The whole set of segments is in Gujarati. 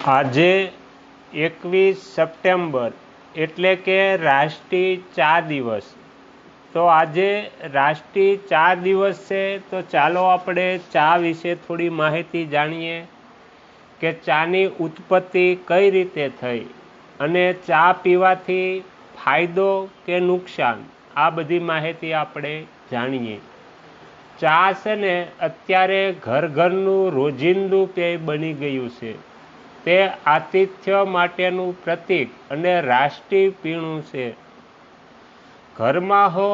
આજે 21 સપ્ટેમ્બર એટલે કે રાષ્ટ્રીય ચા દિવસ. તો આજે રાષ્ટ્રીય ચા દિવસ છે, તો ચાલો આપણે ચા વિશે થોડી માહિતી જાણીએ કે ચાની ઉત્પત્તિ કઈ રીતે થઈ અને ચા પીવાથી ફાયદો કે નુકસાન, આ બધી માહિતી આપણે જાણીએ. ચા છે ને અત્યારે ઘર ઘરનું રોજિંદુ પેય બની ગયું છે. તે આતિથ્ય માટેનું પ્રતીક અને રાષ્ટ્રીય પીણું છે. ઘરમાં હો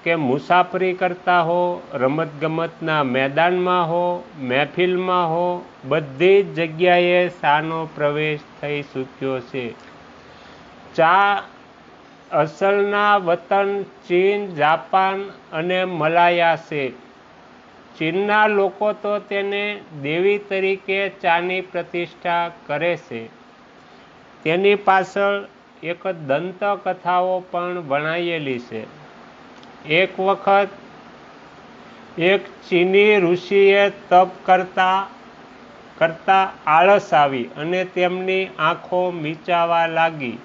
કે મુસાફરી કરતા હો, રમતગમતના મેદાનમાં હો, મહેફિલમાં હો, બધી જ જગ્યાએ ચાનો પ્રવેશ થઈ ચૂક્યો છે. ચા અસલના વતન ચીન, જાપાન અને મલાયા છે. ચીનના લોકો તો તેને દેવી તરીકે ચાની પ્રતિષ્ઠા કરે છે. તેની પાછળ એક દંતકથાઓ પણ વણાયેલી છે. એક વખત એક ચીની ઋષિએ તપ કરતા આળસ આવી અને તેમની આંખો મીચાવા લાગી.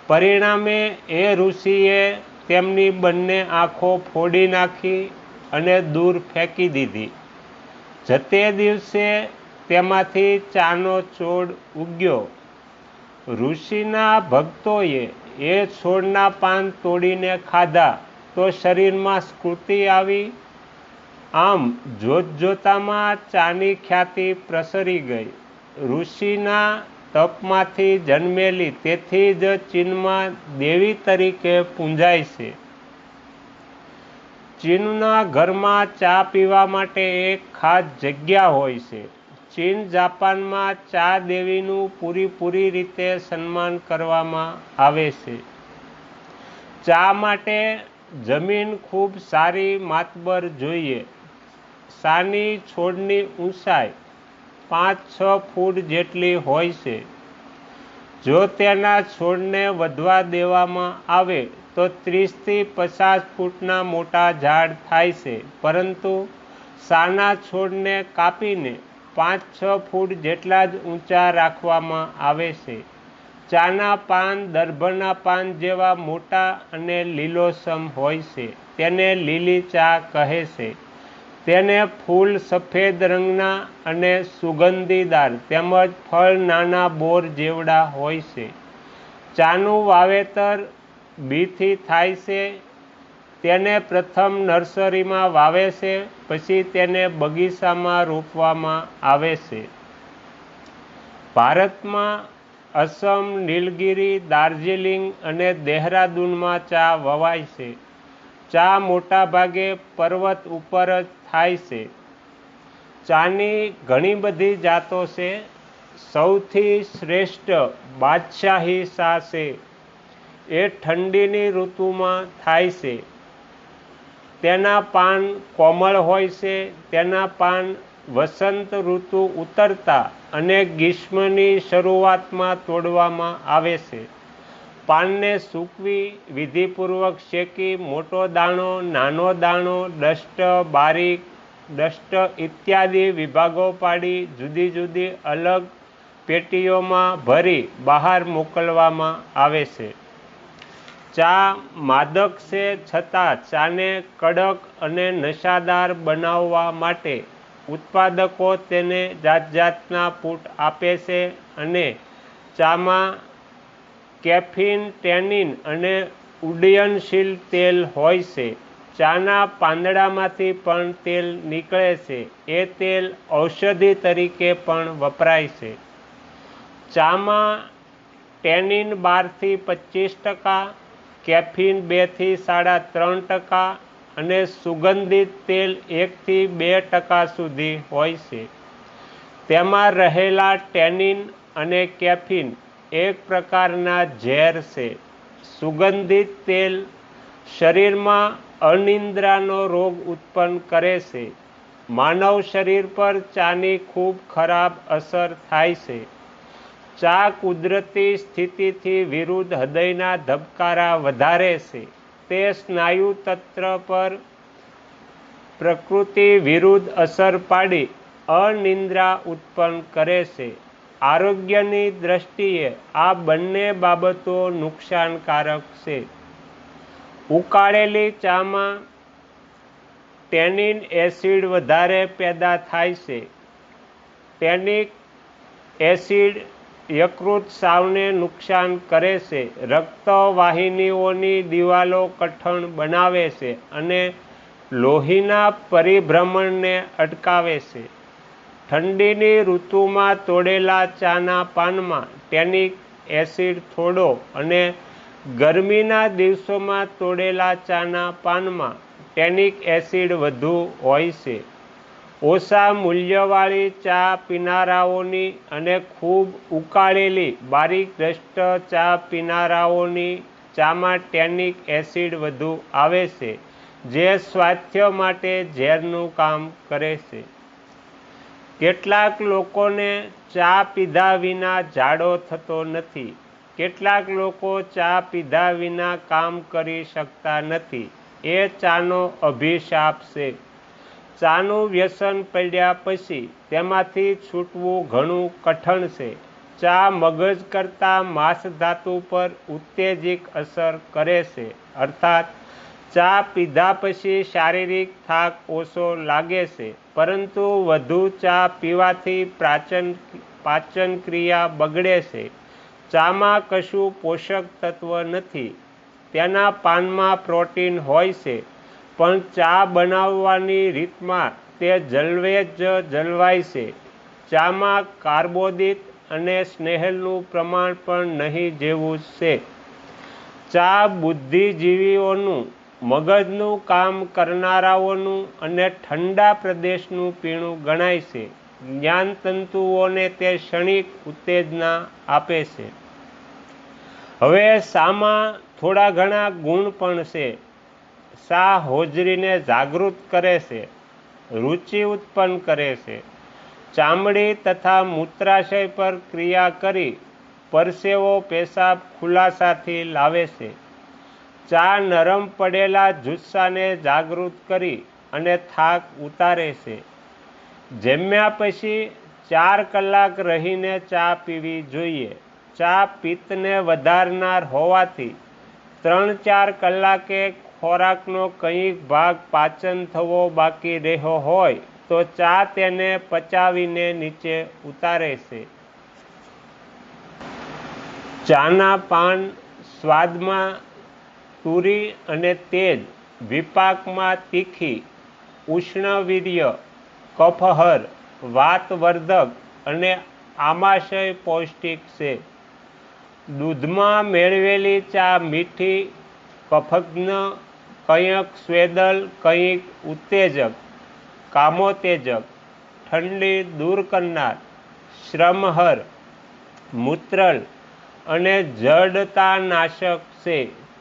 પરિણામે એ ઋષિએ તેમની બંને આંખો ફોડી નાખી અને દૂર ફેંકી દીધી. જતે દિવસે તેમાંથી ચાનો છોડ ઉગ્યો. ઋષિના ભક્તોએ એ છોડના પાન તોડીને ખાધા તો શરીરમાં સ્ફૂર્તિ આવી. આમ જોતજોતામાં ચાની ખ્યાતિ પ્રસરી ગઈ. ઋષિના તપમાંથી જન્મેલી, તેથી જ ચીનમાં દેવી તરીકે પૂજાય છે. ચીનના ઘરમાં ચા પીવા માટે એક ખાસ જગ્યા હોય છે. ચીન, જાપાનમાં ચા દેવીનું પૂરી રીતે સન્માન કરવામાં આવે છે. ચા માટે જમીન ખૂબ સારી માતબર જોઈએ. ચાની છોડની ઊંચાઈ 5-6 ફૂટ જેટલી હોય છે. જો તેના છોડને વધવા દેવામાં આવે તો 30થી 50 ફૂટના મોટા ઝાડ થાય છે. પરંતુ ચાના છોડને કાપીને 5-6 ફૂટ જેટલા જ ઊંચા રાખવામાં આવે છે. ચાના પાન દર્ભના પાન જેવા મોટા અને લીલોછમ હોય છે. તેને લીલી ચા કહે છે. તેને ફૂલ સફેદ રંગના અને સુગંધીદાર તેમજ ફળ નાના બોર જેવડા હોય છે. ચાનું વાવેતર બીથી થાય છે. તેને પ્રથમ નર્સરીમાં વાવે છે, પછી તેને બગીચામાં રોપવામાં આવે છે. ભારતમાં અસમ, નીલગિરી, દાર્જિલિંગ અને દહેરાદૂનમાં ચા વવાય છે. ચા મોટાભાગે પર્વત ઉપર જ થાય છે. ચાની ઘણી બધી જાતો છે. સૌથી શ્રેષ્ઠ બાદશાહી ચા છે. એ ઠંડીની ઋતુમાં થાય છે. તેના પાન કોમળ હોય છે. તેના પાન વસંત ઋતુ ઉતરતા અને ગ્રીષ્મની શરૂઆતમાં તોડવામાં આવે છે. પાનને સૂકવી, વિધિપૂર્વક શેકી, મોટો દાણો, નાનો દાણો, ડસ્ટ, બારીક ડસ્ટ ઇત્યાદિ વિભાગો પાડી જુદી જુદી અલગ પેટીઓમાં ભરી બહાર મોકલવામાં આવે છે. ચા માદક છે, છતાં ચાને કડક અને નશાદાર બનાવવા માટે ઉત્પાદકો તેને જાતજાતના પુટ આપે છે. અને ચામાં કેફીન, ટેનીન અને ઉડ્ડયનશીલ તેલ હોય છે. ચાના પાંદડામાંથી પણ તેલ નીકળે છે. એ તેલ ઔષધિ તરીકે પણ વપરાય છે. ચામાં ટેનીન 12થી 25%, કેફીન 2થી 3.5% અને સુગંધિત તેલ 1થી 2% સુધી હોય છે. તેમાં રહેલા ટેનીન અને કેફીન એક પ્રકારના ઝેર છે. સુગંધિત તેલ શરીરમાં અનિદ્રાનો રોગ ઉત્પન્ન કરે છે. માનવ શરીર પર ચાની ખૂબ ખરાબ અસર થાય છે. ચા કુદરતી સ્થિતિથી વિરુદ્ધ હૃદયના ધબકારા વધારે છે. તે સ્નાયુતંત્ર પર પ્રકૃતિ વિરુદ્ધ અસર પાડી અનિદ્રા ઉત્પન્ન કરે છે. આરોગ્યની દ્રષ્ટિએ આ બંને બાબતો નુકસાનકારક છે. ઉકાળેલી ચામાં ટેનિન એસિડ વધારે પેદા થાય છે. ટેનિક એસિડ યકૃત સ્રાવને નુકસાન કરે છે, રક્તવાહિનીઓની દિવાલો કઠણ બનાવે છે અને લોહીના પરિભ્રમણને અટકાવે છે. ઠંડીની ઋતુમાં તોડેલા ચાના પાનમાં ટેનિક એસિડ થોડો અને ગરમીના દિવસોમાં તોડેલા ચાના પાનમાં ટેનિક એસિડ વધુ હોય છે. ઓછા મૂલ્યવાળી ચા પીનારાઓની અને ખૂબ ઉકાળેલી બારીક ડસ્ટ ચા પીનારાઓની ચામાં ટેનિક એસિડ વધુ આવે છે, જે સ્વાસ્થ્ય માટે ઝેરનું કામ કરે છે. કેટલાક લોકોને ચા પીધા વિના ઝાડો થતો નથી. કેટલાક લોકો ચા પીધા વિના કામ કરી શકતા નથી. એ ચાનો અભિશાપ છે. ચાનું વ્યસન પડ્યા પછી તેમાંથી છૂટવું ઘણું કઠણ છે. ચા મગજ કરતાં માંસધાતુ પર ઉત્તેજક અસર કરે છે, અર્થાત ચા પીધા પછી શારીરિક થાક ઓછો લાગે છે, પરંતુ વધુ ચા પીવાથી પાચન ક્રિયા બગડે છે. ચામાં કશું પોષક તત્વ નથી. તેના પાનમાં પ્રોટીન હોય છે, પણ ચા બનાવવાની રીતમાં તે જલવે જ જળવાય છે. ચામાં કાર્બોદિત અને સ્નેહલનું પ્રમાણ પણ નહીં જેવું છે. ચા બુદ્ધિજીવીઓનું, મગજનું કામ કરનારાઓનું અને ઠંડા પ્રદેશનું પીણું ગણાય છે. જ્ઞાનતંતુઓને તે ક્ષણિક ઉત્તેજના આપે છે. હવે શામાં થોડા ઘણા ગુણ પણ છે. શા હોજરીને જાગૃત કરે છે, રુચિ ઉત્પન્ન કરે છે, ચામડી તથા મૂત્રાશય પર ક્રિયા કરી પરસેવો પેશાબ ખુલાસાથી લાવે છે. ચા નરમ પડેલા જુસ્સાને જાગૃત કરી અને થાક ઉતારે છે. જમ્યા પછી 4 કલાક રહીને ચા પીવી જોઈએ. ચા પિત્તને વધારનાર હોવાથી 3-4 કલાકે ખોરાકનો કંઈક ભાગ પાચન થવો બાકી રહ્યો હોય તો ચા તેને પચાવીને નીચે ઉતારે છે. ચાના પાન સ્વાદમાં તુરી અને તેજ, વિપાકમાં તીખી, ઉષ્ણવીર્ય, કફહર, વાતવર્ધક અને આમાશય પૌષ્ટિક છે. દૂધમાં મેળવેલી ચા મીઠી, કફજ્ઞ, કંઈક સ્વેદલ, કંઈક ઉત્તેજક, કામોત્તેજક, ઠંડી દૂર કરનાર, શ્રમહર, મૂત્રલ અને જડતાનાશક છે.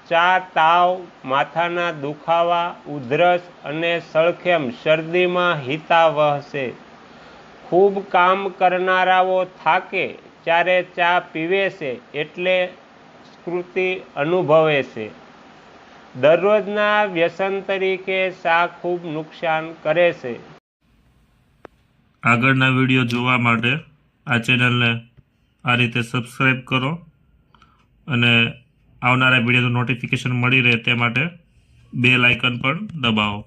ચા તાવ, માથાના દુખાવા, ઉધરસ અને સળખેમ શરદીમાં હિતાવહ છે. ખૂબ કામ કરનારાઓ થાકે ત્યારે ચા પીવે છે એટલે સ્ફૂર્તિ અનુભવે છે. દરરોજના વ્યસન તરીકે ચા ખૂબ નુકસાન કરે છે. આગળના વિડીયો જોવા માટે આ ચેનલને આ રીતે સબસ્ક્રાઈબ કરો અને આવનારા વિડીયોનું નોટિફિકેશન મળી રહે તે માટે બેલ આઇકન પણ દબાવો.